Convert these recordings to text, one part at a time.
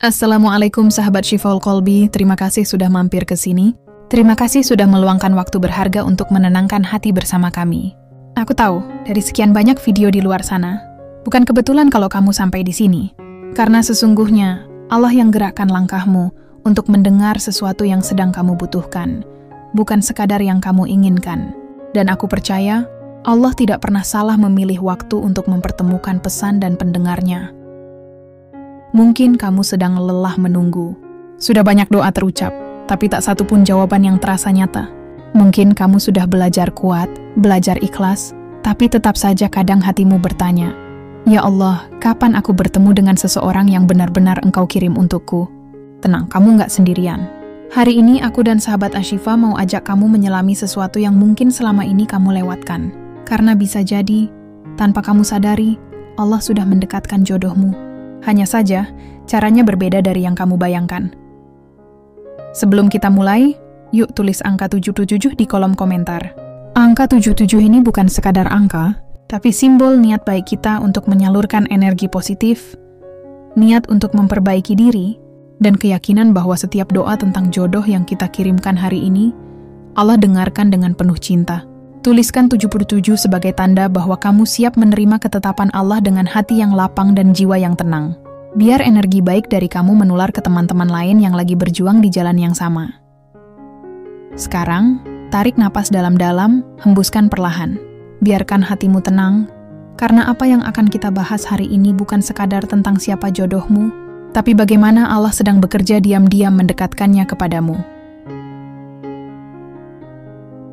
Assalamualaikum sahabat Syifaul Qalbi, terima kasih sudah mampir ke sini. Terima kasih sudah meluangkan waktu berharga untuk menenangkan hati bersama kami. Aku tahu, dari sekian banyak video di luar sana, bukan kebetulan kalau kamu sampai di sini. Karena sesungguhnya, Allah yang gerakkan langkahmu untuk mendengar sesuatu yang sedang kamu butuhkan, bukan sekadar yang kamu inginkan. Dan aku percaya, Allah tidak pernah salah memilih waktu untuk mempertemukan pesan dan pendengarnya. Mungkin kamu sedang lelah menunggu. Sudah banyak doa terucap, tapi tak satu pun jawaban yang terasa nyata. Mungkin kamu sudah belajar kuat, belajar ikhlas, tapi tetap saja kadang hatimu bertanya, "Ya Allah, kapan aku bertemu dengan seseorang yang benar-benar Engkau kirim untukku?" Tenang, kamu nggak sendirian. Hari ini aku dan sahabat Ashifa mau ajak kamu menyelami sesuatu yang mungkin selama ini kamu lewatkan. Karena bisa jadi, tanpa kamu sadari, Allah sudah mendekatkan jodohmu. Hanya saja, caranya berbeda dari yang kamu bayangkan. Sebelum kita mulai, yuk tulis angka 77 di kolom komentar. Angka 77 ini bukan sekadar angka, tapi simbol niat baik kita untuk menyalurkan energi positif, niat untuk memperbaiki diri, dan keyakinan bahwa setiap doa tentang jodoh yang kita kirimkan hari ini, Allah dengarkan dengan penuh cinta. Tuliskan 77 sebagai tanda bahwa kamu siap menerima ketetapan Allah dengan hati yang lapang dan jiwa yang tenang. Biar energi baik dari kamu menular ke teman-teman lain yang lagi berjuang di jalan yang sama. Sekarang, tarik napas dalam-dalam, hembuskan perlahan. Biarkan hatimu tenang, karena apa yang akan kita bahas hari ini bukan sekadar tentang siapa jodohmu, tapi bagaimana Allah sedang bekerja diam-diam mendekatkannya kepadamu.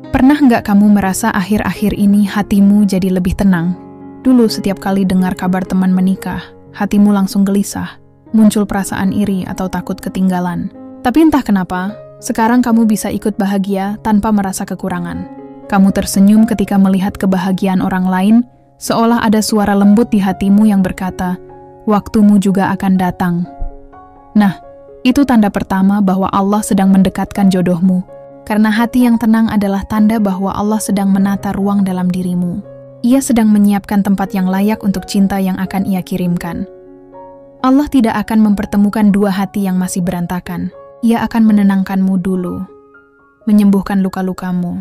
Pernah nggak kamu merasa akhir-akhir ini hatimu jadi lebih tenang? Dulu setiap kali dengar kabar teman menikah, hatimu langsung gelisah, muncul perasaan iri atau takut ketinggalan. Tapi entah kenapa, sekarang kamu bisa ikut bahagia tanpa merasa kekurangan. Kamu tersenyum ketika melihat kebahagiaan orang lain, seolah ada suara lembut di hatimu yang berkata, "Waktumu juga akan datang." Nah, itu tanda pertama bahwa Allah sedang mendekatkan jodohmu. Karena hati yang tenang adalah tanda bahwa Allah sedang menata ruang dalam dirimu. Ia sedang menyiapkan tempat yang layak untuk cinta yang akan Ia kirimkan. Allah tidak akan mempertemukan dua hati yang masih berantakan. Ia akan menenangkanmu dulu, menyembuhkan luka-lukamu,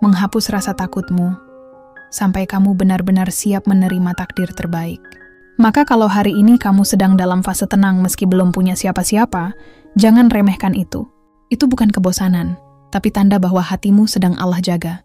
menghapus rasa takutmu, sampai kamu benar-benar siap menerima takdir terbaik. Maka kalau hari ini kamu sedang dalam fase tenang meski belum punya siapa-siapa, jangan remehkan itu. Itu bukan kebosanan, tapi tanda bahwa hatimu sedang Allah jaga.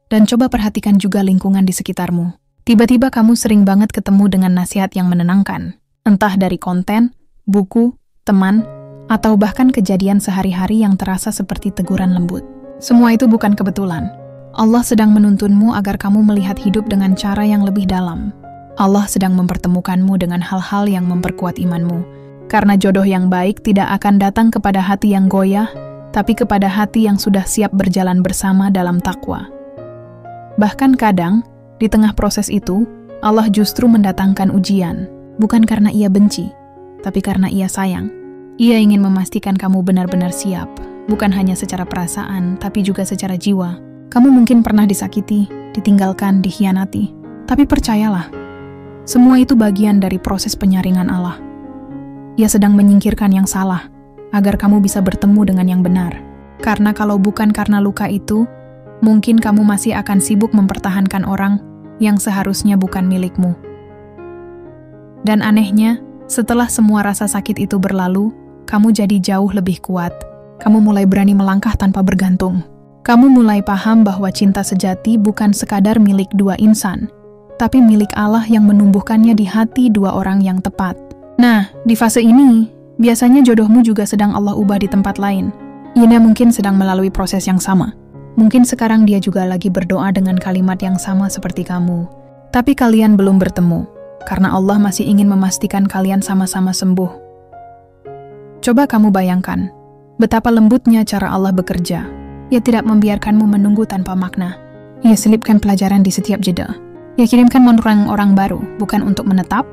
Dan coba perhatikan juga lingkungan di sekitarmu. Tiba-tiba kamu sering banget ketemu dengan nasihat yang menenangkan. Entah dari konten, buku, teman, atau bahkan kejadian sehari-hari yang terasa seperti teguran lembut. Semua itu bukan kebetulan. Allah sedang menuntunmu agar kamu melihat hidup dengan cara yang lebih dalam. Allah sedang mempertemukanmu dengan hal-hal yang memperkuat imanmu. Karena jodoh yang baik tidak akan datang kepada hati yang goyah, tapi kepada hati yang sudah siap berjalan bersama dalam takwa. Bahkan kadang, di tengah proses itu, Allah justru mendatangkan ujian, bukan karena Ia benci, tapi karena Ia sayang. Ia ingin memastikan kamu benar-benar siap, bukan hanya secara perasaan, tapi juga secara jiwa. Kamu mungkin pernah disakiti, ditinggalkan, dikhianati, tapi percayalah, semua itu bagian dari proses penyaringan Allah. Ia sedang menyingkirkan yang salah, agar kamu bisa bertemu dengan yang benar. Karena kalau bukan karena luka itu, mungkin kamu masih akan sibuk mempertahankan orang yang seharusnya bukan milikmu. Dan anehnya, setelah semua rasa sakit itu berlalu, kamu jadi jauh lebih kuat. Kamu mulai berani melangkah tanpa bergantung. Kamu mulai paham bahwa cinta sejati bukan sekadar milik dua insan, tapi milik Allah yang menumbuhkannya di hati dua orang yang tepat. Nah, di fase ini, biasanya jodohmu juga sedang Allah ubah di tempat lain. Ia mungkin sedang melalui proses yang sama. Mungkin sekarang dia juga lagi berdoa dengan kalimat yang sama seperti kamu. Tapi kalian belum bertemu, karena Allah masih ingin memastikan kalian sama-sama sembuh. Coba kamu bayangkan, betapa lembutnya cara Allah bekerja. Ia tidak membiarkanmu menunggu tanpa makna. Ia selipkan pelajaran di setiap jeda. Ia kirimkan orang-orang baru, bukan untuk menetap,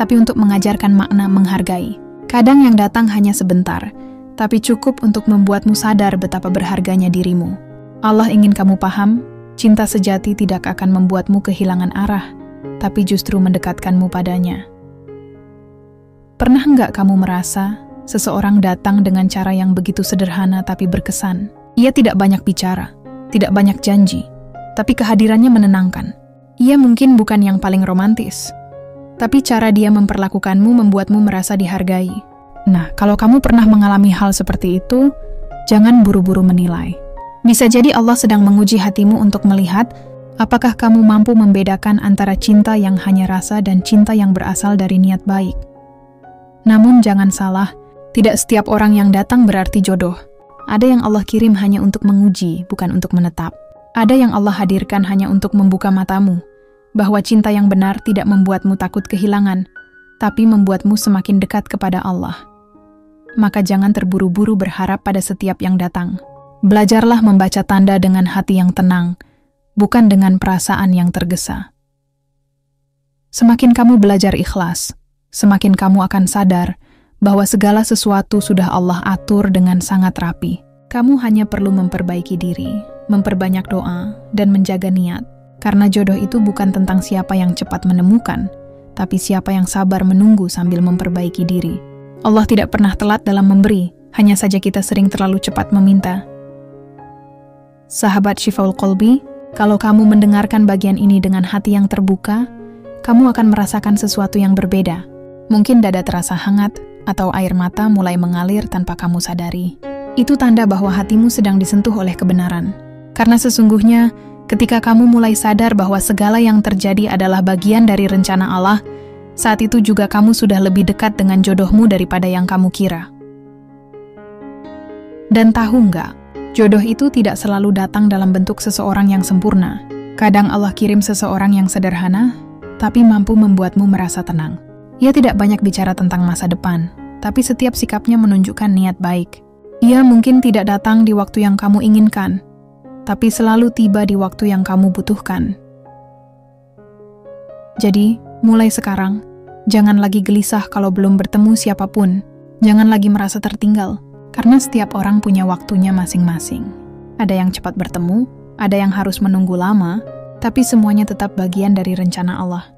tapi untuk mengajarkan makna menghargai. Kadang yang datang hanya sebentar, tapi cukup untuk membuatmu sadar betapa berharganya dirimu. Allah ingin kamu paham, cinta sejati tidak akan membuatmu kehilangan arah, tapi justru mendekatkanmu padanya. Pernah nggak kamu merasa seseorang datang dengan cara yang begitu sederhana tapi berkesan? Ia tidak banyak bicara, tidak banyak janji, tapi kehadirannya menenangkan. Ia mungkin bukan yang paling romantis, tapi cara dia memperlakukanmu membuatmu merasa dihargai. Nah, kalau kamu pernah mengalami hal seperti itu, jangan buru-buru menilai. Bisa jadi Allah sedang menguji hatimu untuk melihat apakah kamu mampu membedakan antara cinta yang hanya rasa dan cinta yang berasal dari niat baik. Namun jangan salah, tidak setiap orang yang datang berarti jodoh. Ada yang Allah kirim hanya untuk menguji, bukan untuk menetap. Ada yang Allah hadirkan hanya untuk membuka matamu, bahwa cinta yang benar tidak membuatmu takut kehilangan, tapi membuatmu semakin dekat kepada Allah. Maka jangan terburu-buru berharap pada setiap yang datang. Belajarlah membaca tanda dengan hati yang tenang, bukan dengan perasaan yang tergesa. Semakin kamu belajar ikhlas, semakin kamu akan sadar bahwa segala sesuatu sudah Allah atur dengan sangat rapi. Kamu hanya perlu memperbaiki diri, memperbanyak doa, dan menjaga niat. Karena jodoh itu bukan tentang siapa yang cepat menemukan, tapi siapa yang sabar menunggu sambil memperbaiki diri. Allah tidak pernah telat dalam memberi, hanya saja kita sering terlalu cepat meminta. Sahabat Syifaul Qalbi, kalau kamu mendengarkan bagian ini dengan hati yang terbuka, kamu akan merasakan sesuatu yang berbeda. Mungkin dada terasa hangat, atau air mata mulai mengalir tanpa kamu sadari. Itu tanda bahwa hatimu sedang disentuh oleh kebenaran. Karena sesungguhnya, ketika kamu mulai sadar bahwa segala yang terjadi adalah bagian dari rencana Allah, saat itu juga kamu sudah lebih dekat dengan jodohmu daripada yang kamu kira. Dan tahu nggak, jodoh itu tidak selalu datang dalam bentuk seseorang yang sempurna. Kadang Allah kirim seseorang yang sederhana, tapi mampu membuatmu merasa tenang. Ia tidak banyak bicara tentang masa depan, tapi setiap sikapnya menunjukkan niat baik. Ia mungkin tidak datang di waktu yang kamu inginkan, tapi selalu tiba di waktu yang kamu butuhkan. Jadi, mulai sekarang, jangan lagi gelisah kalau belum bertemu siapapun. Jangan lagi merasa tertinggal, karena setiap orang punya waktunya masing-masing. Ada yang cepat bertemu, ada yang harus menunggu lama, tapi semuanya tetap bagian dari rencana Allah.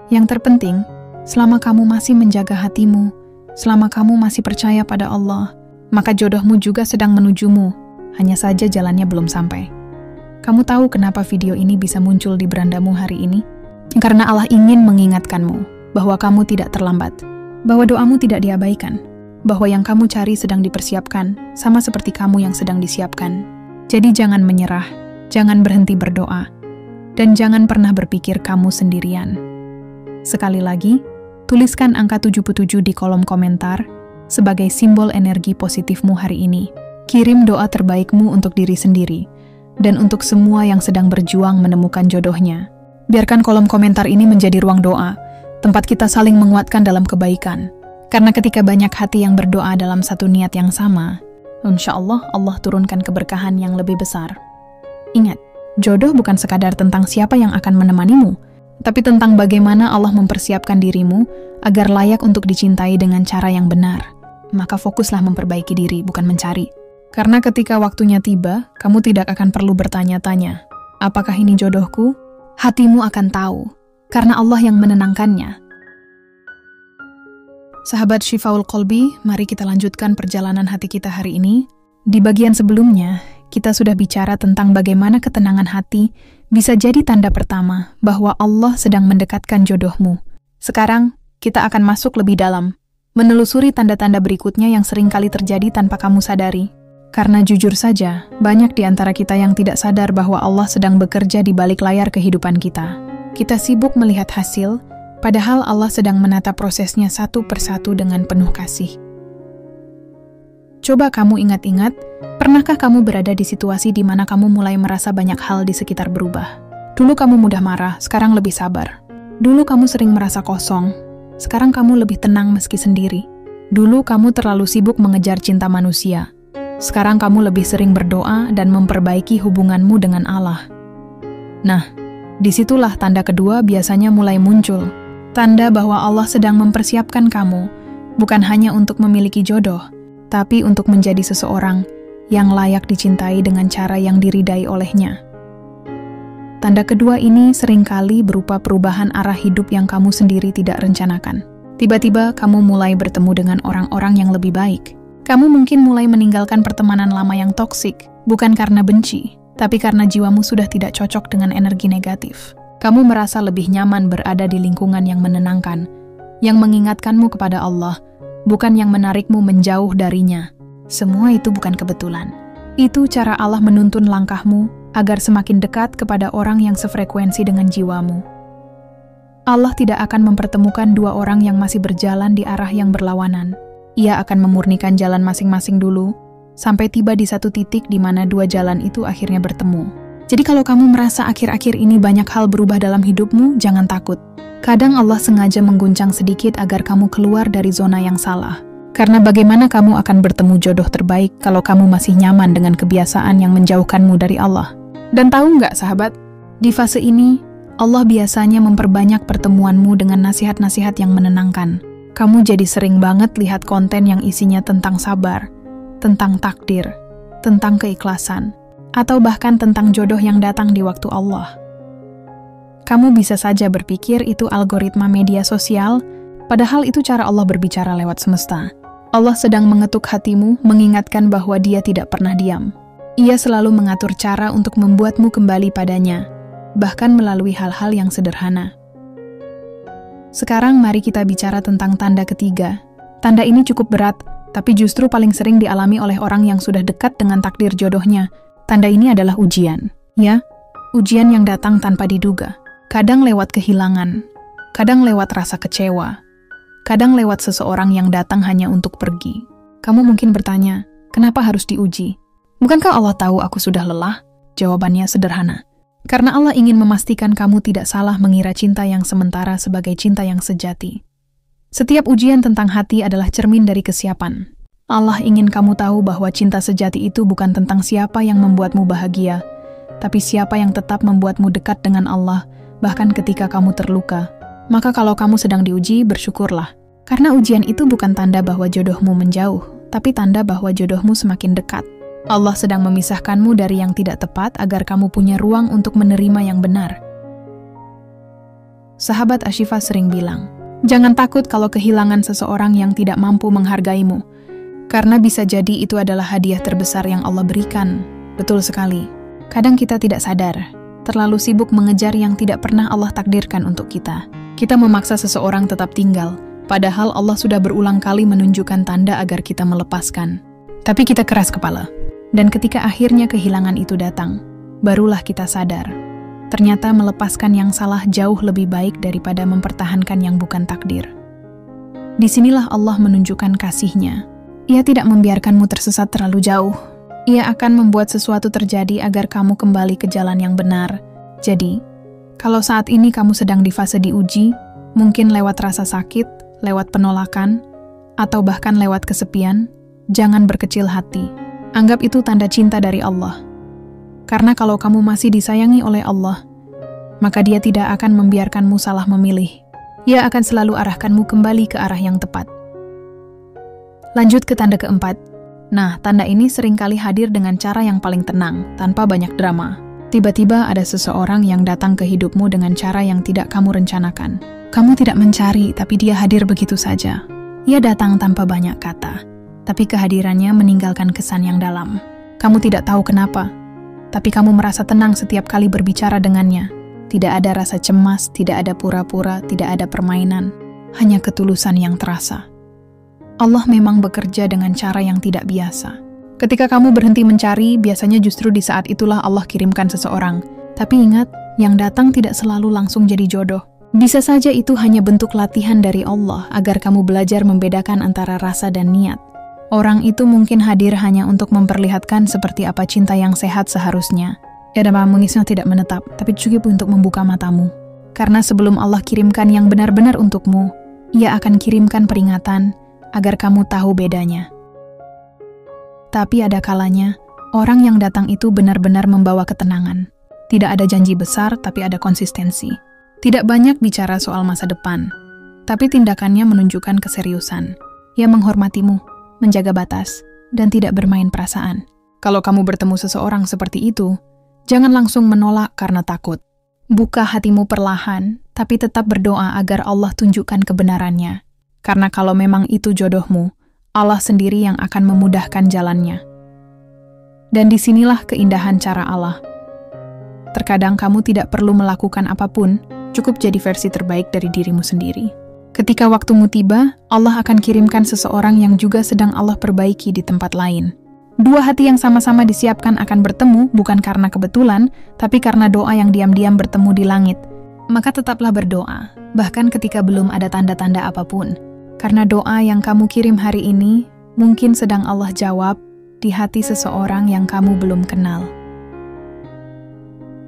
Yang terpenting, selama kamu masih menjaga hatimu, selama kamu masih percaya pada Allah, maka jodohmu juga sedang menujumu, hanya saja jalannya belum sampai. Kamu tahu kenapa video ini bisa muncul di berandamu hari ini? Karena Allah ingin mengingatkanmu bahwa kamu tidak terlambat, bahwa doamu tidak diabaikan, bahwa yang kamu cari sedang dipersiapkan, sama seperti kamu yang sedang disiapkan. Jadi jangan menyerah, jangan berhenti berdoa, dan jangan pernah berpikir kamu sendirian. Sekali lagi, tuliskan angka 77 di kolom komentar sebagai simbol energi positifmu hari ini. Kirim doa terbaikmu untuk diri sendiri dan untuk semua yang sedang berjuang menemukan jodohnya. Biarkan kolom komentar ini menjadi ruang doa, tempat kita saling menguatkan dalam kebaikan. Karena ketika banyak hati yang berdoa dalam satu niat yang sama, insya Allah Allah turunkan keberkahan yang lebih besar. Ingat, jodoh bukan sekadar tentang siapa yang akan menemanimu, tapi tentang bagaimana Allah mempersiapkan dirimu agar layak untuk dicintai dengan cara yang benar. Maka fokuslah memperbaiki diri, bukan mencari. Karena ketika waktunya tiba, kamu tidak akan perlu bertanya-tanya, apakah ini jodohku? Hatimu akan tahu, karena Allah yang menenangkannya. Sahabat Syifaul Qalbi, mari kita lanjutkan perjalanan hati kita hari ini. Di bagian sebelumnya, kita sudah bicara tentang bagaimana ketenangan hati bisa jadi tanda pertama bahwa Allah sedang mendekatkan jodohmu. Sekarang, kita akan masuk lebih dalam, menelusuri tanda-tanda berikutnya yang sering kali terjadi tanpa kamu sadari. Karena jujur saja, banyak di antara kita yang tidak sadar bahwa Allah sedang bekerja di balik layar kehidupan kita. Kita sibuk melihat hasil, padahal Allah sedang menata prosesnya satu persatu dengan penuh kasih. Coba kamu ingat-ingat, pernahkah kamu berada di situasi di mana kamu mulai merasa banyak hal di sekitar berubah? Dulu kamu mudah marah, sekarang lebih sabar. Dulu kamu sering merasa kosong, sekarang kamu lebih tenang meski sendiri. Dulu kamu terlalu sibuk mengejar cinta manusia, sekarang kamu lebih sering berdoa dan memperbaiki hubunganmu dengan Allah. Nah, disitulah tanda kedua biasanya mulai muncul. Tanda bahwa Allah sedang mempersiapkan kamu, bukan hanya untuk memiliki jodoh, tapi untuk menjadi seseorang yang layak dicintai dengan cara yang diridai olehnya. Tanda kedua ini seringkali berupa perubahan arah hidup yang kamu sendiri tidak rencanakan. Tiba-tiba kamu mulai bertemu dengan orang-orang yang lebih baik. Kamu mungkin mulai meninggalkan pertemanan lama yang toksik, bukan karena benci, tapi karena jiwamu sudah tidak cocok dengan energi negatif. Kamu merasa lebih nyaman berada di lingkungan yang menenangkan, yang mengingatkanmu kepada Allah, bukan yang menarikmu menjauh darinya. Semua itu bukan kebetulan. Itu cara Allah menuntun langkahmu agar semakin dekat kepada orang yang sefrekuensi dengan jiwamu. Allah tidak akan mempertemukan dua orang yang masih berjalan di arah yang berlawanan. Ia akan memurnikan jalan masing-masing dulu, sampai tiba di satu titik di mana dua jalan itu akhirnya bertemu. Jadi kalau kamu merasa akhir-akhir ini banyak hal berubah dalam hidupmu, jangan takut. Kadang Allah sengaja mengguncang sedikit agar kamu keluar dari zona yang salah. Karena bagaimana kamu akan bertemu jodoh terbaik kalau kamu masih nyaman dengan kebiasaan yang menjauhkanmu dari Allah? Dan tahu nggak sahabat, di fase ini, Allah biasanya memperbanyak pertemuanmu dengan nasihat-nasihat yang menenangkan. Kamu jadi sering banget lihat konten yang isinya tentang sabar, tentang takdir, tentang keikhlasan, atau bahkan tentang jodoh yang datang di waktu Allah. Kamu bisa saja berpikir itu algoritma media sosial, padahal itu cara Allah berbicara lewat semesta. Allah sedang mengetuk hatimu, mengingatkan bahwa Dia tidak pernah diam. Ia selalu mengatur cara untuk membuatmu kembali padanya, bahkan melalui hal-hal yang sederhana. Sekarang mari kita bicara tentang tanda ketiga. Tanda ini cukup berat, tapi justru paling sering dialami oleh orang yang sudah dekat dengan takdir jodohnya. Tanda ini adalah ujian. Ya, ujian yang datang tanpa diduga. Kadang lewat kehilangan, kadang lewat rasa kecewa, kadang lewat seseorang yang datang hanya untuk pergi. Kamu mungkin bertanya, kenapa harus diuji? Bukankah Allah tahu aku sudah lelah? Jawabannya sederhana. Karena Allah ingin memastikan kamu tidak salah mengira cinta yang sementara sebagai cinta yang sejati. Setiap ujian tentang hati adalah cermin dari kesiapan. Allah ingin kamu tahu bahwa cinta sejati itu bukan tentang siapa yang membuatmu bahagia, tapi siapa yang tetap membuatmu dekat dengan Allah, bahkan ketika kamu terluka. Maka kalau kamu sedang diuji, bersyukurlah. Karena ujian itu bukan tanda bahwa jodohmu menjauh, tapi tanda bahwa jodohmu semakin dekat. Allah sedang memisahkanmu dari yang tidak tepat agar kamu punya ruang untuk menerima yang benar. Sahabat Ashifa sering bilang, jangan takut kalau kehilangan seseorang yang tidak mampu menghargaimu, karena bisa jadi itu adalah hadiah terbesar yang Allah berikan. Betul sekali. Kadang kita tidak sadar, terlalu sibuk mengejar yang tidak pernah Allah takdirkan untuk kita. Kita memaksa seseorang tetap tinggal, padahal Allah sudah berulang kali menunjukkan tanda agar kita melepaskan. Tapi kita keras kepala. Dan ketika akhirnya kehilangan itu datang, barulah kita sadar. Ternyata melepaskan yang salah jauh lebih baik daripada mempertahankan yang bukan takdir. Disinilah Allah menunjukkan kasih-Nya. Ia tidak membiarkanmu tersesat terlalu jauh. Ia akan membuat sesuatu terjadi agar kamu kembali ke jalan yang benar. Jadi, kalau saat ini kamu sedang di fase diuji, mungkin lewat rasa sakit, lewat penolakan, atau bahkan lewat kesepian, jangan berkecil hati. Anggap itu tanda cinta dari Allah. Karena kalau kamu masih disayangi oleh Allah, maka Dia tidak akan membiarkanmu salah memilih. Ia akan selalu arahkanmu kembali ke arah yang tepat. Lanjut ke tanda keempat. Nah, tanda ini seringkali hadir dengan cara yang paling tenang, tanpa banyak drama. Tiba-tiba ada seseorang yang datang ke hidupmu dengan cara yang tidak kamu rencanakan. Kamu tidak mencari, tapi dia hadir begitu saja. Ia datang tanpa banyak kata, tapi kehadirannya meninggalkan kesan yang dalam. Kamu tidak tahu kenapa, tapi kamu merasa tenang setiap kali berbicara dengannya. Tidak ada rasa cemas, tidak ada pura-pura, tidak ada permainan, hanya ketulusan yang terasa. Allah memang bekerja dengan cara yang tidak biasa. Ketika kamu berhenti mencari, biasanya justru di saat itulah Allah kirimkan seseorang. Tapi ingat, yang datang tidak selalu langsung jadi jodoh. Bisa saja itu hanya bentuk latihan dari Allah agar kamu belajar membedakan antara rasa dan niat. Orang itu mungkin hadir hanya untuk memperlihatkan seperti apa cinta yang sehat seharusnya. Ya, dan mengisnya tidak menetap, tapi cukup untuk membuka matamu. Karena sebelum Allah kirimkan yang benar-benar untukmu, Ia akan kirimkan peringatan agar kamu tahu bedanya. Tapi ada kalanya, orang yang datang itu benar-benar membawa ketenangan. Tidak ada janji besar, tapi ada konsistensi. Tidak banyak bicara soal masa depan, tapi tindakannya menunjukkan keseriusan. Ia menghormatimu, menjaga batas, dan tidak bermain perasaan. Kalau kamu bertemu seseorang seperti itu, jangan langsung menolak karena takut. Buka hatimu perlahan, tapi tetap berdoa agar Allah tunjukkan kebenarannya. Karena kalau memang itu jodohmu, Allah sendiri yang akan memudahkan jalannya. Dan disinilah keindahan cara Allah. Terkadang kamu tidak perlu melakukan apapun, cukup jadi versi terbaik dari dirimu sendiri. Ketika waktumu tiba, Allah akan kirimkan seseorang yang juga sedang Allah perbaiki di tempat lain. Dua hati yang sama-sama disiapkan akan bertemu bukan karena kebetulan, tapi karena doa yang diam-diam bertemu di langit. Maka tetaplah berdoa, bahkan ketika belum ada tanda-tanda apapun. Karena doa yang kamu kirim hari ini, mungkin sedang Allah jawab di hati seseorang yang kamu belum kenal.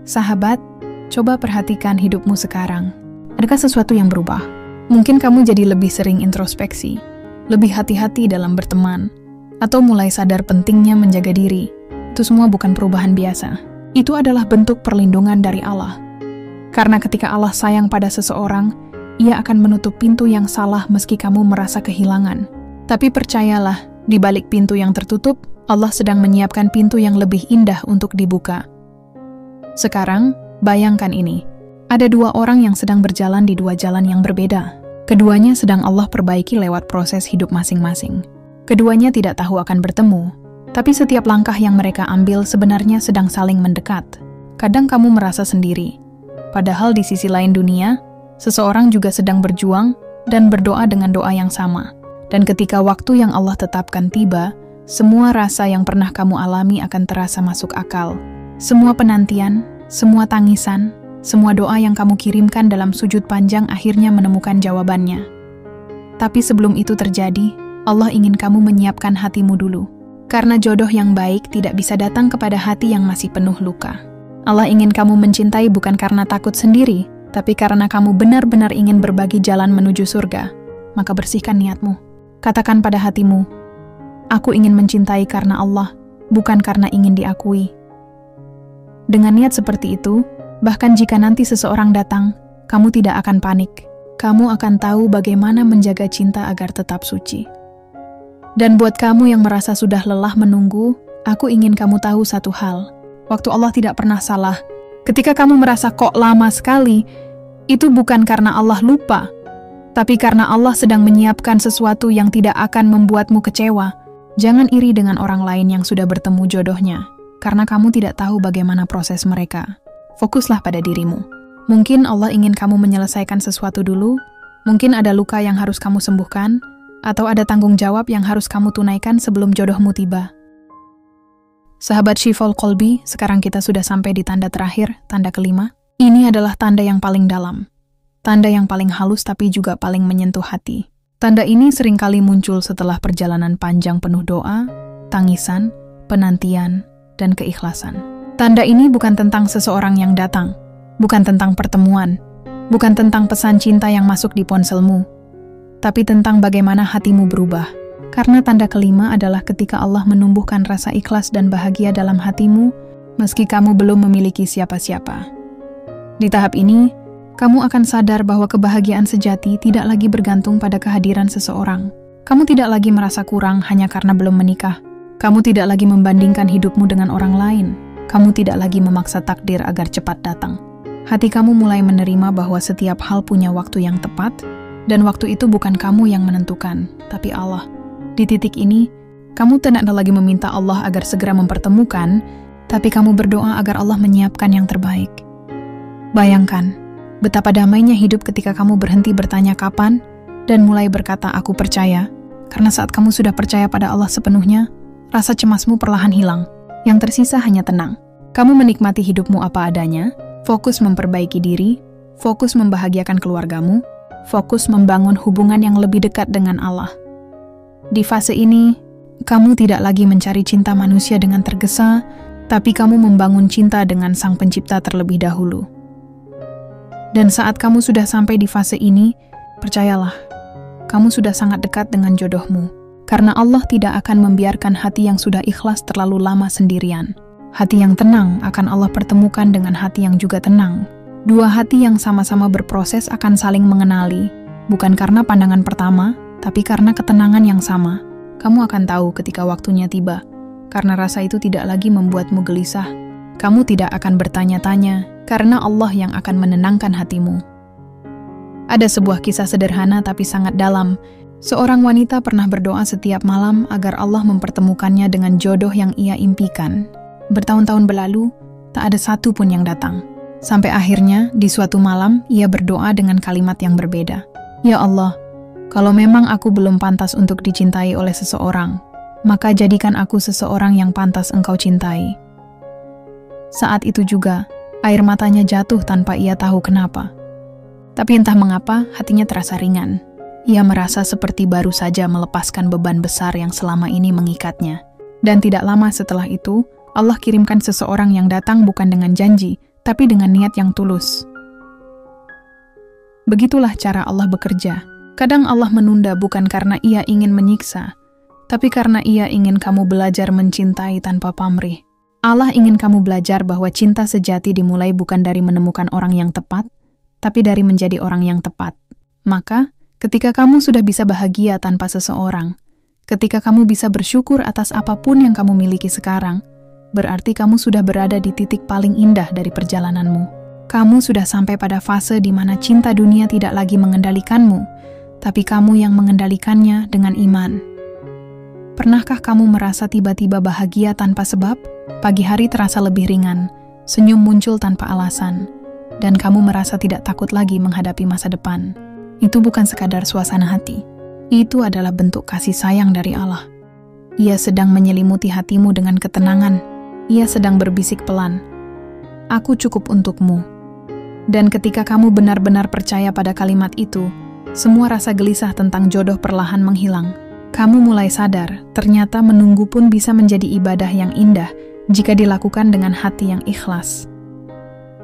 Sahabat, coba perhatikan hidupmu sekarang. Adakah sesuatu yang berubah? Mungkin kamu jadi lebih sering introspeksi, lebih hati-hati dalam berteman, atau mulai sadar pentingnya menjaga diri. Itu semua bukan perubahan biasa. Itu adalah bentuk perlindungan dari Allah. Karena ketika Allah sayang pada seseorang, Ia akan menutup pintu yang salah meski kamu merasa kehilangan. Tapi percayalah, di balik pintu yang tertutup, Allah sedang menyiapkan pintu yang lebih indah untuk dibuka. Sekarang, bayangkan ini. Ada dua orang yang sedang berjalan di dua jalan yang berbeda. Keduanya sedang Allah perbaiki lewat proses hidup masing-masing. Keduanya tidak tahu akan bertemu, tapi setiap langkah yang mereka ambil sebenarnya sedang saling mendekat. Kadang kamu merasa sendiri, padahal di sisi lain dunia, seseorang juga sedang berjuang dan berdoa dengan doa yang sama. Dan ketika waktu yang Allah tetapkan tiba, semua rasa yang pernah kamu alami akan terasa masuk akal. Semua penantian, semua tangisan, semua doa yang kamu kirimkan dalam sujud panjang akhirnya menemukan jawabannya. Tapi sebelum itu terjadi, Allah ingin kamu menyiapkan hatimu dulu. Karena jodoh yang baik tidak bisa datang kepada hati yang masih penuh luka. Allah ingin kamu mencintai bukan karena takut sendiri, tapi karena kamu benar-benar ingin berbagi jalan menuju surga. Maka bersihkan niatmu. Katakan pada hatimu, aku ingin mencintai karena Allah, bukan karena ingin diakui. Dengan niat seperti itu, bahkan jika nanti seseorang datang, kamu tidak akan panik. Kamu akan tahu bagaimana menjaga cinta agar tetap suci. Dan buat kamu yang merasa sudah lelah menunggu, aku ingin kamu tahu satu hal. Waktu Allah tidak pernah salah. Ketika kamu merasa kok lama sekali, itu bukan karena Allah lupa, tapi karena Allah sedang menyiapkan sesuatu yang tidak akan membuatmu kecewa. Jangan iri dengan orang lain yang sudah bertemu jodohnya, karena kamu tidak tahu bagaimana proses mereka. Fokuslah pada dirimu. Mungkin Allah ingin kamu menyelesaikan sesuatu dulu, mungkin ada luka yang harus kamu sembuhkan, atau ada tanggung jawab yang harus kamu tunaikan sebelum jodohmu tiba. Sahabat Shiful Qalbi, sekarang kita sudah sampai di tanda terakhir, tanda kelima. Ini adalah tanda yang paling dalam. Tanda yang paling halus tapi juga paling menyentuh hati. Tanda ini seringkali muncul setelah perjalanan panjang penuh doa, tangisan, penantian, dan keikhlasan. Tanda ini bukan tentang seseorang yang datang, bukan tentang pertemuan, bukan tentang pesan cinta yang masuk di ponselmu, tapi tentang bagaimana hatimu berubah. Karena tanda kelima adalah ketika Allah menumbuhkan rasa ikhlas dan bahagia dalam hatimu, meski kamu belum memiliki siapa-siapa. Di tahap ini, kamu akan sadar bahwa kebahagiaan sejati tidak lagi bergantung pada kehadiran seseorang. Kamu tidak lagi merasa kurang hanya karena belum menikah. Kamu tidak lagi membandingkan hidupmu dengan orang lain. Kamu tidak lagi memaksa takdir agar cepat datang. Hati kamu mulai menerima bahwa setiap hal punya waktu yang tepat, dan waktu itu bukan kamu yang menentukan, tapi Allah. Di titik ini, kamu tidak lagi meminta Allah agar segera mempertemukan, tapi kamu berdoa agar Allah menyiapkan yang terbaik. Bayangkan, betapa damainya hidup ketika kamu berhenti bertanya kapan, dan mulai berkata aku percaya, karena saat kamu sudah percaya pada Allah sepenuhnya, rasa cemasmu perlahan hilang. Yang tersisa hanya tenang. Kamu menikmati hidupmu apa adanya, fokus memperbaiki diri, fokus membahagiakan keluargamu, fokus membangun hubungan yang lebih dekat dengan Allah. Di fase ini, kamu tidak lagi mencari cinta manusia dengan tergesa, tapi kamu membangun cinta dengan Sang Pencipta terlebih dahulu. Dan saat kamu sudah sampai di fase ini, percayalah, kamu sudah sangat dekat dengan jodohmu. Karena Allah tidak akan membiarkan hati yang sudah ikhlas terlalu lama sendirian. Hati yang tenang akan Allah pertemukan dengan hati yang juga tenang. Dua hati yang sama-sama berproses akan saling mengenali, bukan karena pandangan pertama, tapi karena ketenangan yang sama. Kamu akan tahu ketika waktunya tiba, karena rasa itu tidak lagi membuatmu gelisah. Kamu tidak akan bertanya-tanya, karena Allah yang akan menenangkan hatimu. Ada sebuah kisah sederhana tapi sangat dalam, Seorang wanita pernah berdoa setiap malam agar Allah mempertemukannya dengan jodoh yang ia impikan. Bertahun-tahun berlalu, tak ada satu pun yang datang. Sampai akhirnya, di suatu malam, ia berdoa dengan kalimat yang berbeda. Ya Allah, kalau memang aku belum pantas untuk dicintai oleh seseorang, maka jadikan aku seseorang yang pantas Engkau cintai. Saat itu juga, air matanya jatuh tanpa ia tahu kenapa. Tapi entah mengapa, hatinya terasa ringan. Ia merasa seperti baru saja melepaskan beban besar yang selama ini mengikatnya. Dan tidak lama setelah itu, Allah kirimkan seseorang yang datang bukan dengan janji, tapi dengan niat yang tulus. Begitulah cara Allah bekerja. Kadang Allah menunda bukan karena ia ingin menyiksa, tapi karena ia ingin kamu belajar mencintai tanpa pamrih. Allah ingin kamu belajar bahwa cinta sejati dimulai bukan dari menemukan orang yang tepat, tapi dari menjadi orang yang tepat. Maka, ketika kamu sudah bisa bahagia tanpa seseorang, ketika kamu bisa bersyukur atas apapun yang kamu miliki sekarang, berarti kamu sudah berada di titik paling indah dari perjalananmu. Kamu sudah sampai pada fase di mana cinta dunia tidak lagi mengendalikanmu, tapi kamu yang mengendalikannya dengan iman. Pernahkah kamu merasa tiba-tiba bahagia tanpa sebab? Pagi hari terasa lebih ringan, senyum muncul tanpa alasan, dan kamu merasa tidak takut lagi menghadapi masa depan. Itu bukan sekadar suasana hati. Itu adalah bentuk kasih sayang dari Allah. Ia sedang menyelimuti hatimu dengan ketenangan. Ia sedang berbisik pelan, "Aku cukup untukmu." Dan ketika kamu benar-benar percaya pada kalimat itu, semua rasa gelisah tentang jodoh perlahan menghilang. Kamu mulai sadar, ternyata menunggu pun bisa menjadi ibadah yang indah jika dilakukan dengan hati yang ikhlas.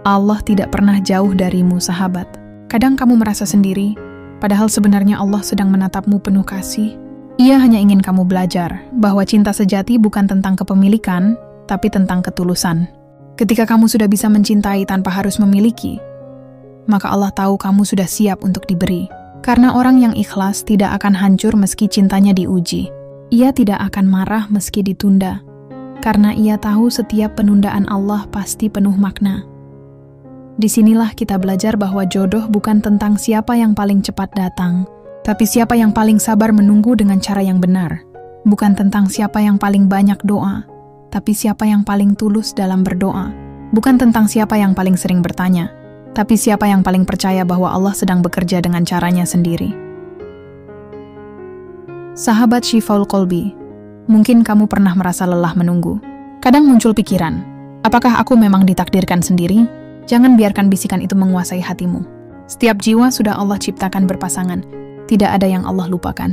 Allah tidak pernah jauh darimu, sahabat. Kadang kamu merasa sendiri, padahal sebenarnya Allah sedang menatapmu penuh kasih. Ia hanya ingin kamu belajar bahwa cinta sejati bukan tentang kepemilikan, tapi tentang ketulusan. Ketika kamu sudah bisa mencintai tanpa harus memiliki, maka Allah tahu kamu sudah siap untuk diberi. Karena orang yang ikhlas tidak akan hancur meski cintanya diuji. Ia tidak akan marah meski ditunda, karena ia tahu setiap penundaan Allah pasti penuh makna. Disinilah kita belajar bahwa jodoh bukan tentang siapa yang paling cepat datang, tapi siapa yang paling sabar menunggu dengan cara yang benar. Bukan tentang siapa yang paling banyak doa, tapi siapa yang paling tulus dalam berdoa. Bukan tentang siapa yang paling sering bertanya, tapi siapa yang paling percaya bahwa Allah sedang bekerja dengan caranya sendiri. Sahabat Syifaul Qalbi, mungkin kamu pernah merasa lelah menunggu. Kadang muncul pikiran, apakah aku memang ditakdirkan sendiri? Jangan biarkan bisikan itu menguasai hatimu. Setiap jiwa sudah Allah ciptakan berpasangan. Tidak ada yang Allah lupakan.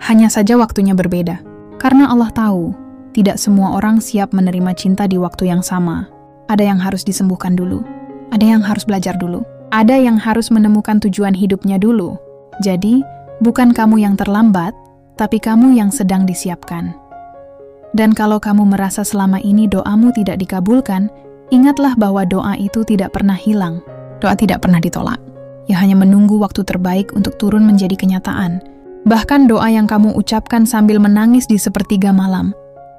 Hanya saja waktunya berbeda. Karena Allah tahu, tidak semua orang siap menerima cinta di waktu yang sama. Ada yang harus disembuhkan dulu. Ada yang harus belajar dulu. Ada yang harus menemukan tujuan hidupnya dulu. Jadi, bukan kamu yang terlambat, tapi kamu yang sedang disiapkan. Dan kalau kamu merasa selama ini doamu tidak dikabulkan, ingatlah bahwa doa itu tidak pernah hilang. Doa tidak pernah ditolak. Ia hanya menunggu waktu terbaik untuk turun menjadi kenyataan. Bahkan doa yang kamu ucapkan sambil menangis di sepertiga malam,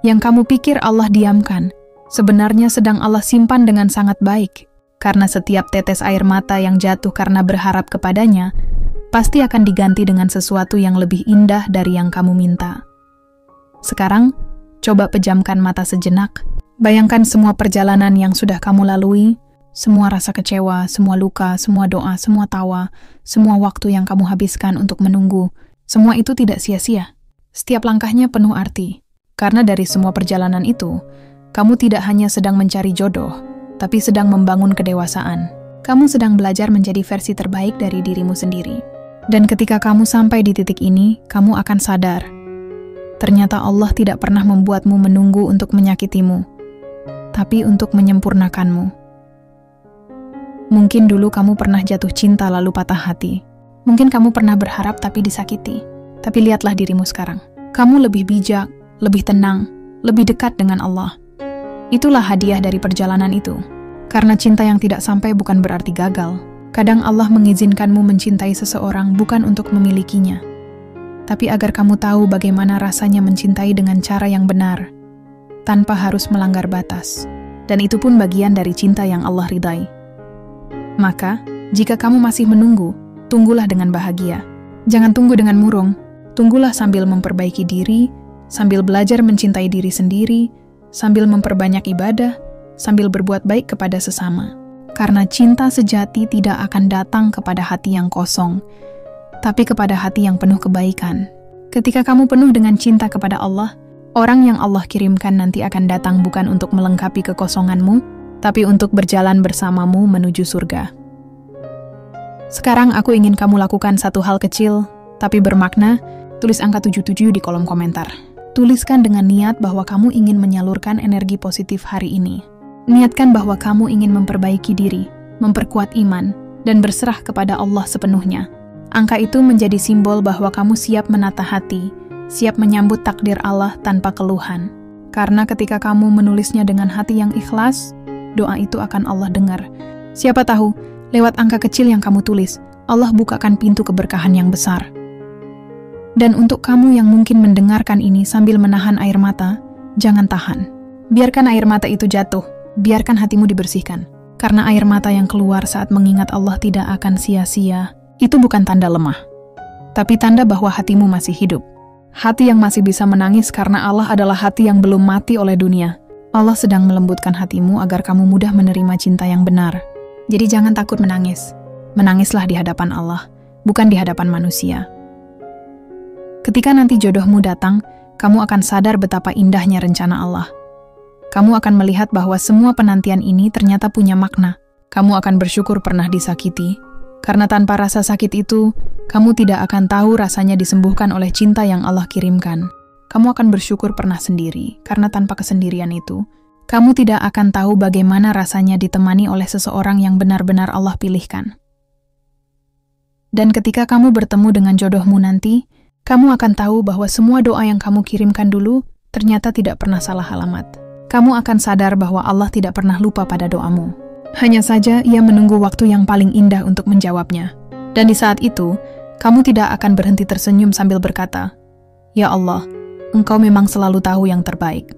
yang kamu pikir Allah diamkan, sebenarnya sedang Allah simpan dengan sangat baik. Karena setiap tetes air mata yang jatuh karena berharap kepadanya, pasti akan diganti dengan sesuatu yang lebih indah dari yang kamu minta. Sekarang, coba pejamkan mata sejenak. Bayangkan semua perjalanan yang sudah kamu lalui, semua rasa kecewa, semua luka, semua doa, semua tawa, semua waktu yang kamu habiskan untuk menunggu. Semua itu tidak sia-sia. Setiap langkahnya penuh arti. Karena dari semua perjalanan itu, kamu tidak hanya sedang mencari jodoh, tapi sedang membangun kedewasaan. Kamu sedang belajar menjadi versi terbaik dari dirimu sendiri. Dan ketika kamu sampai di titik ini, kamu akan sadar. Ternyata Allah tidak pernah membuatmu menunggu untuk menyakitimu, tapi untuk menyempurnakanmu. Mungkin dulu kamu pernah jatuh cinta lalu patah hati. Mungkin kamu pernah berharap tapi disakiti. Tapi lihatlah dirimu sekarang. Kamu lebih bijak, lebih tenang, lebih dekat dengan Allah. Itulah hadiah dari perjalanan itu. Karena cinta yang tidak sampai bukan berarti gagal. Kadang Allah mengizinkanmu mencintai seseorang bukan untuk memilikinya, tapi agar kamu tahu bagaimana rasanya mencintai dengan cara yang benar, tanpa harus melanggar batas. Dan itu pun bagian dari cinta yang Allah ridai. Maka, jika kamu masih menunggu, tunggulah dengan bahagia. Jangan tunggu dengan murung. Tunggulah sambil memperbaiki diri, sambil belajar mencintai diri sendiri, sambil memperbanyak ibadah, sambil berbuat baik kepada sesama. Karena cinta sejati tidak akan datang kepada hati yang kosong, tapi kepada hati yang penuh kebaikan. Ketika kamu penuh dengan cinta kepada Allah, orang yang Allah kirimkan nanti akan datang bukan untuk melengkapi kekosonganmu, tapi untuk berjalan bersamamu menuju surga. Sekarang aku ingin kamu lakukan satu hal kecil, tapi bermakna. Tulis angka 77 di kolom komentar. Tuliskan dengan niat bahwa kamu ingin menyalurkan energi positif hari ini. Niatkan bahwa kamu ingin memperbaiki diri, memperkuat iman, dan berserah kepada Allah sepenuhnya. Angka itu menjadi simbol bahwa kamu siap menata hati, siap menyambut takdir Allah tanpa keluhan. Karena ketika kamu menulisnya dengan hati yang ikhlas, doa itu akan Allah dengar. Siapa tahu, lewat angka kecil yang kamu tulis, Allah bukakan pintu keberkahan yang besar. Dan untuk kamu yang mungkin mendengarkan ini sambil menahan air mata, jangan tahan. Biarkan air mata itu jatuh, biarkan hatimu dibersihkan. Karena air mata yang keluar saat mengingat Allah tidak akan sia-sia, itu bukan tanda lemah, tapi tanda bahwa hatimu masih hidup. Hati yang masih bisa menangis karena Allah adalah hati yang belum mati oleh dunia. Allah sedang melembutkan hatimu agar kamu mudah menerima cinta yang benar. Jadi jangan takut menangis. Menangislah di hadapan Allah, bukan di hadapan manusia. Ketika nanti jodohmu datang, kamu akan sadar betapa indahnya rencana Allah. Kamu akan melihat bahwa semua penantian ini ternyata punya makna. Kamu akan bersyukur pernah disakiti, karena tanpa rasa sakit itu, kamu tidak akan tahu rasanya disembuhkan oleh cinta yang Allah kirimkan. Kamu akan bersyukur pernah sendiri, karena tanpa kesendirian itu, kamu tidak akan tahu bagaimana rasanya ditemani oleh seseorang yang benar-benar Allah pilihkan. Dan ketika kamu bertemu dengan jodohmu nanti, kamu akan tahu bahwa semua doa yang kamu kirimkan dulu ternyata tidak pernah salah alamat. Kamu akan sadar bahwa Allah tidak pernah lupa pada doamu. Hanya saja Ia menunggu waktu yang paling indah untuk menjawabnya. Dan di saat itu, kamu tidak akan berhenti tersenyum sambil berkata, "Ya Allah, Engkau memang selalu tahu yang terbaik."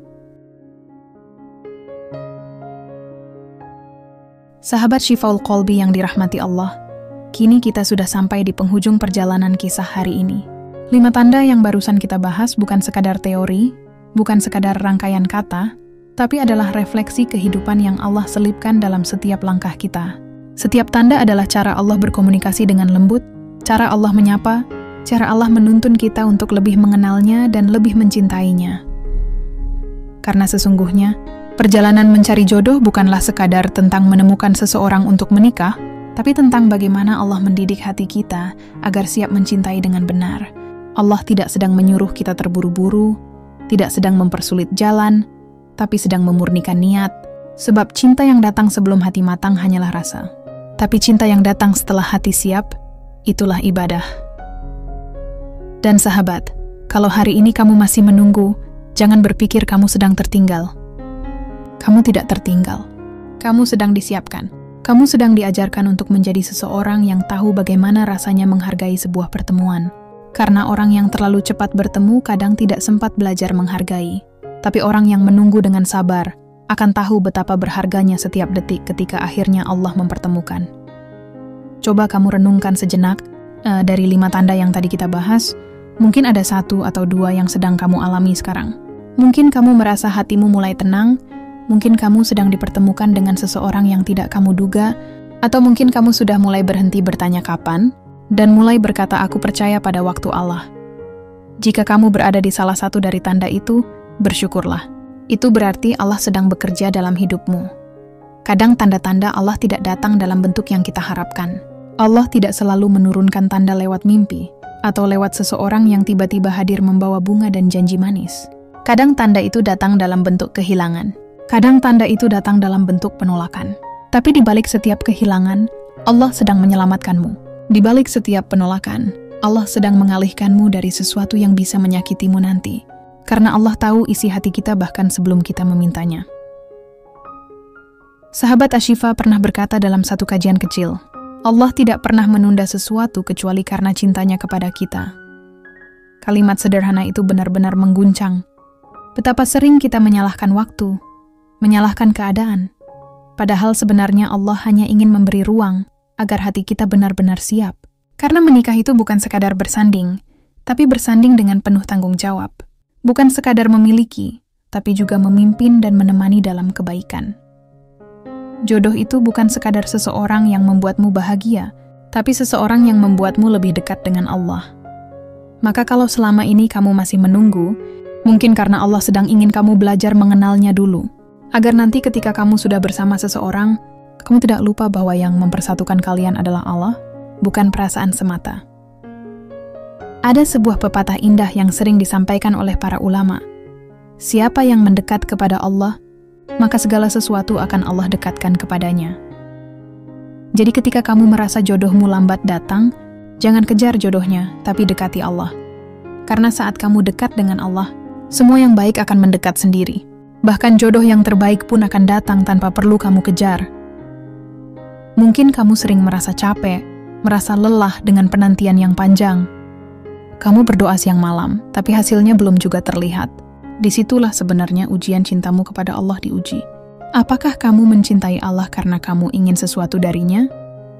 Sahabat Syifaul Qalbi yang dirahmati Allah, kini kita sudah sampai di penghujung perjalanan kisah hari ini. 5 tanda yang barusan kita bahas bukan sekadar teori, bukan sekadar rangkaian kata, tapi adalah refleksi kehidupan yang Allah selipkan dalam setiap langkah kita. Setiap tanda adalah cara Allah berkomunikasi dengan lembut, cara Allah menyapa, cara Allah menuntun kita untuk lebih mengenalnya dan lebih mencintainya. Karena sesungguhnya, perjalanan mencari jodoh bukanlah sekadar tentang menemukan seseorang untuk menikah, tapi tentang bagaimana Allah mendidik hati kita agar siap mencintai dengan benar. Allah tidak sedang menyuruh kita terburu-buru, tidak sedang mempersulit jalan, tapi sedang memurnikan niat. Sebab cinta yang datang sebelum hati matang hanyalah rasa. Tapi cinta yang datang setelah hati siap, itulah ibadah. Dan sahabat, kalau hari ini kamu masih menunggu, jangan berpikir kamu sedang tertinggal. Kamu tidak tertinggal. Kamu sedang disiapkan. Kamu sedang diajarkan untuk menjadi seseorang yang tahu bagaimana rasanya menghargai sebuah pertemuan. Karena orang yang terlalu cepat bertemu kadang tidak sempat belajar menghargai. Tapi orang yang menunggu dengan sabar akan tahu betapa berharganya setiap detik ketika akhirnya Allah mempertemukan. Coba kamu renungkan sejenak, dari 5 tanda yang tadi kita bahas, mungkin ada 1 atau 2 yang sedang kamu alami sekarang. Mungkin kamu merasa hatimu mulai tenang, mungkin kamu sedang dipertemukan dengan seseorang yang tidak kamu duga, atau mungkin kamu sudah mulai berhenti bertanya kapan, dan mulai berkata aku percaya pada waktu Allah. Jika kamu berada di salah satu dari tanda itu, bersyukurlah. Itu berarti Allah sedang bekerja dalam hidupmu. Kadang tanda-tanda Allah tidak datang dalam bentuk yang kita harapkan. Allah tidak selalu menurunkan tanda lewat mimpi, atau lewat seseorang yang tiba-tiba hadir membawa bunga dan janji manis. Kadang tanda itu datang dalam bentuk kehilangan. Kadang tanda itu datang dalam bentuk penolakan. Tapi di balik setiap kehilangan, Allah sedang menyelamatkanmu. Di balik setiap penolakan, Allah sedang mengalihkanmu dari sesuatu yang bisa menyakitimu nanti. Karena Allah tahu isi hati kita bahkan sebelum kita memintanya. Sahabat Ashifa pernah berkata dalam satu kajian kecil, Allah tidak pernah menunda sesuatu kecuali karena cintanya kepada kita. Kalimat sederhana itu benar-benar mengguncang. Betapa sering kita menyalahkan waktu, menyalahkan keadaan. Padahal sebenarnya Allah hanya ingin memberi ruang agar hati kita benar-benar siap. Karena menikah itu bukan sekadar bersanding, tapi bersanding dengan penuh tanggung jawab. Bukan sekadar memiliki, tapi juga memimpin dan menemani dalam kebaikan. Jodoh itu bukan sekadar seseorang yang membuatmu bahagia, tapi seseorang yang membuatmu lebih dekat dengan Allah. Maka kalau selama ini kamu masih menunggu, mungkin karena Allah sedang ingin kamu belajar mengenalnya dulu, agar nanti ketika kamu sudah bersama seseorang, kamu tidak lupa bahwa yang mempersatukan kalian adalah Allah, bukan perasaan semata. Ada sebuah pepatah indah yang sering disampaikan oleh para ulama. Siapa yang mendekat kepada Allah, maka segala sesuatu akan Allah dekatkan kepadanya. Jadi ketika kamu merasa jodohmu lambat datang, jangan kejar jodohnya, tapi dekati Allah. Karena saat kamu dekat dengan Allah, semua yang baik akan mendekat sendiri. Bahkan jodoh yang terbaik pun akan datang tanpa perlu kamu kejar. Mungkin kamu sering merasa capek, merasa lelah dengan penantian yang panjang. Kamu berdoa siang malam, tapi hasilnya belum juga terlihat. Disitulah sebenarnya ujian cintamu kepada Allah diuji. Apakah kamu mencintai Allah karena kamu ingin sesuatu darinya?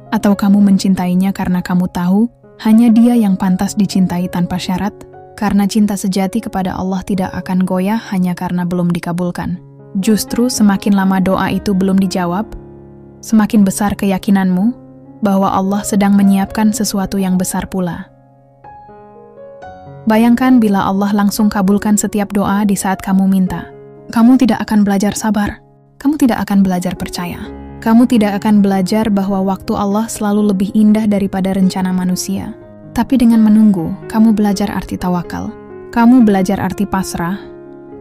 Atau kamu mencintainya karena kamu tahu hanya Dia yang pantas dicintai tanpa syarat? Karena cinta sejati kepada Allah tidak akan goyah hanya karena belum dikabulkan. Justru semakin lama doa itu belum dijawab, semakin besar keyakinanmu bahwa Allah sedang menyiapkan sesuatu yang besar pula. Bayangkan bila Allah langsung kabulkan setiap doa di saat kamu minta. Kamu tidak akan belajar sabar. Kamu tidak akan belajar percaya. Kamu tidak akan belajar bahwa waktu Allah selalu lebih indah daripada rencana manusia. Tapi dengan menunggu, kamu belajar arti tawakal. Kamu belajar arti pasrah.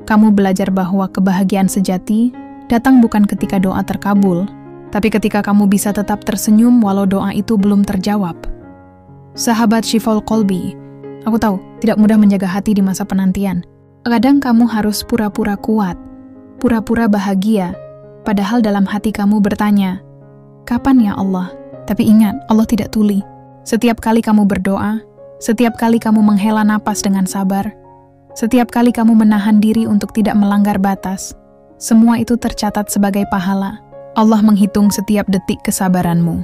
Kamu belajar bahwa kebahagiaan sejati datang bukan ketika doa terkabul, tapi ketika kamu bisa tetap tersenyum walau doa itu belum terjawab. Sahabat Shiful Qalbi, aku tahu, tidak mudah menjaga hati di masa penantian. Kadang kamu harus pura-pura kuat, pura-pura bahagia, padahal dalam hati kamu bertanya, kapan ya Allah? Tapi ingat, Allah tidak tuli. Setiap kali kamu berdoa, setiap kali kamu menghela napas dengan sabar, setiap kali kamu menahan diri untuk tidak melanggar batas, semua itu tercatat sebagai pahala. Allah menghitung setiap detik kesabaranmu.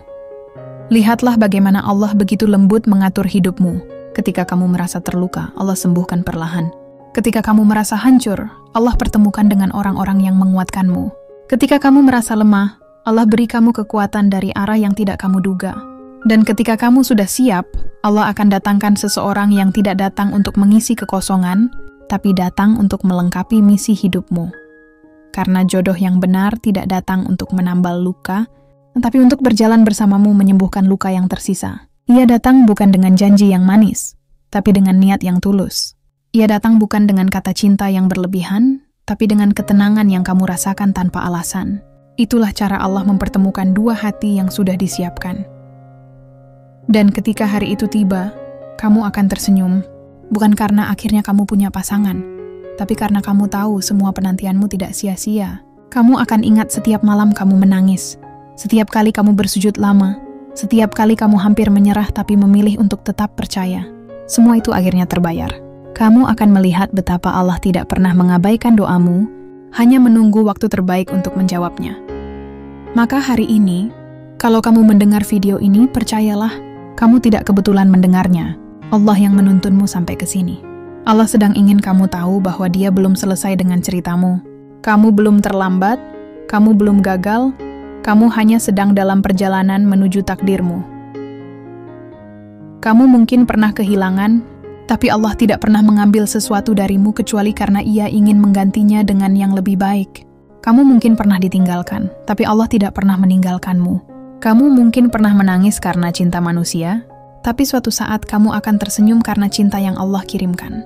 Lihatlah bagaimana Allah begitu lembut mengatur hidupmu. Ketika kamu merasa terluka, Allah sembuhkan perlahan. Ketika kamu merasa hancur, Allah pertemukan dengan orang-orang yang menguatkanmu. Ketika kamu merasa lemah, Allah beri kamu kekuatan dari arah yang tidak kamu duga. Dan ketika kamu sudah siap, Allah akan datangkan seseorang yang tidak datang untuk mengisi kekosongan, tapi datang untuk melengkapi misi hidupmu. Karena jodoh yang benar tidak datang untuk menambal luka, tetapi untuk berjalan bersamamu menyembuhkan luka yang tersisa. Ia datang bukan dengan janji yang manis, tapi dengan niat yang tulus. Ia datang bukan dengan kata cinta yang berlebihan, tapi dengan ketenangan yang kamu rasakan tanpa alasan. Itulah cara Allah mempertemukan dua hati yang sudah disiapkan. Dan ketika hari itu tiba, kamu akan tersenyum, bukan karena akhirnya kamu punya pasangan, tapi karena kamu tahu semua penantianmu tidak sia-sia. Kamu akan ingat setiap malam kamu menangis, setiap kali kamu bersujud lama, setiap kali kamu hampir menyerah tapi memilih untuk tetap percaya. Semua itu akhirnya terbayar. Kamu akan melihat betapa Allah tidak pernah mengabaikan doamu, hanya menunggu waktu terbaik untuk menjawabnya. Maka hari ini, kalau kamu mendengar video ini, percayalah, kamu tidak kebetulan mendengarnya. Allah yang menuntunmu sampai ke sini. Allah sedang ingin kamu tahu bahwa Dia belum selesai dengan ceritamu. Kamu belum terlambat, kamu belum gagal, kamu hanya sedang dalam perjalanan menuju takdirmu. Kamu mungkin pernah kehilangan, tapi Allah tidak pernah mengambil sesuatu darimu kecuali karena Ia ingin menggantinya dengan yang lebih baik. Kamu mungkin pernah ditinggalkan, tapi Allah tidak pernah meninggalkanmu. Kamu mungkin pernah menangis karena cinta manusia, tapi suatu saat kamu akan tersenyum karena cinta yang Allah kirimkan.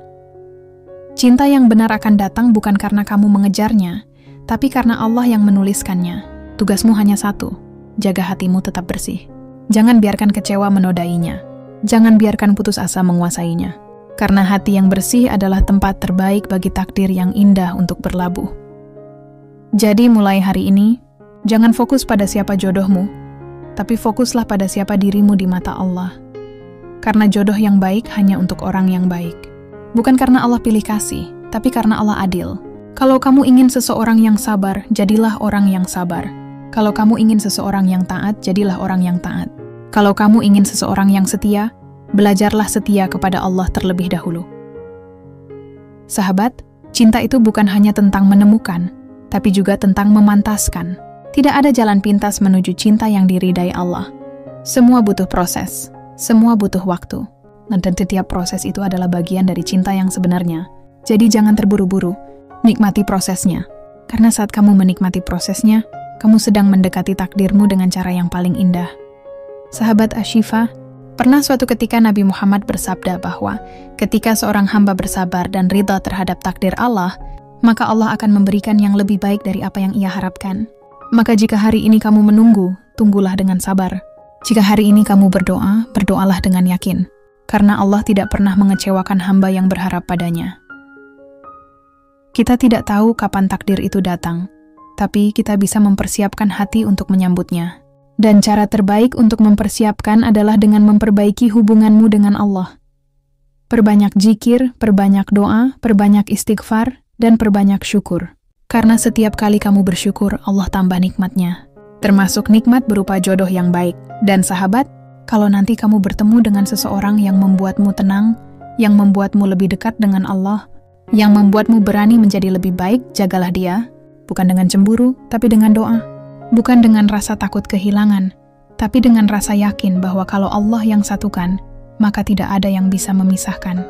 Cinta yang benar akan datang bukan karena kamu mengejarnya, tapi karena Allah yang menuliskannya. Tugasmu hanya satu, jaga hatimu tetap bersih. Jangan biarkan kecewa menodainya. Jangan biarkan putus asa menguasainya. Karena hati yang bersih adalah tempat terbaik bagi takdir yang indah untuk berlabuh. Jadi mulai hari ini, jangan fokus pada siapa jodohmu, tapi fokuslah pada siapa dirimu di mata Allah. Karena jodoh yang baik hanya untuk orang yang baik. Bukan karena Allah pilih kasih, tapi karena Allah adil. Kalau kamu ingin seseorang yang sabar, jadilah orang yang sabar. Kalau kamu ingin seseorang yang taat, jadilah orang yang taat. Kalau kamu ingin seseorang yang setia, belajarlah setia kepada Allah terlebih dahulu. Sahabat, cinta itu bukan hanya tentang menemukan, tapi juga tentang memantaskan. Tidak ada jalan pintas menuju cinta yang diridai Allah. Semua butuh proses, semua butuh waktu. Dan setiap proses itu adalah bagian dari cinta yang sebenarnya. Jadi jangan terburu-buru, nikmati prosesnya. Karena saat kamu menikmati prosesnya, kamu sedang mendekati takdirmu dengan cara yang paling indah. Sahabat Ashifa, pernah suatu ketika Nabi Muhammad bersabda bahwa ketika seorang hamba bersabar dan ridha terhadap takdir Allah, maka Allah akan memberikan yang lebih baik dari apa yang ia harapkan. Maka jika hari ini kamu menunggu, tunggulah dengan sabar. Jika hari ini kamu berdoa, berdoalah dengan yakin. Karena Allah tidak pernah mengecewakan hamba yang berharap padanya. Kita tidak tahu kapan takdir itu datang, tapi kita bisa mempersiapkan hati untuk menyambutnya. Dan cara terbaik untuk mempersiapkan adalah dengan memperbaiki hubunganmu dengan Allah. Perbanyak zikir, perbanyak doa, perbanyak istighfar, dan perbanyak syukur. Karena setiap kali kamu bersyukur, Allah tambah nikmatnya. Termasuk nikmat berupa jodoh yang baik. Dan sahabat, kalau nanti kamu bertemu dengan seseorang yang membuatmu tenang, yang membuatmu lebih dekat dengan Allah, yang membuatmu berani menjadi lebih baik, jagalah dia. Bukan dengan cemburu, tapi dengan doa. Bukan dengan rasa takut kehilangan, tapi dengan rasa yakin bahwa kalau Allah yang satukan, maka tidak ada yang bisa memisahkan.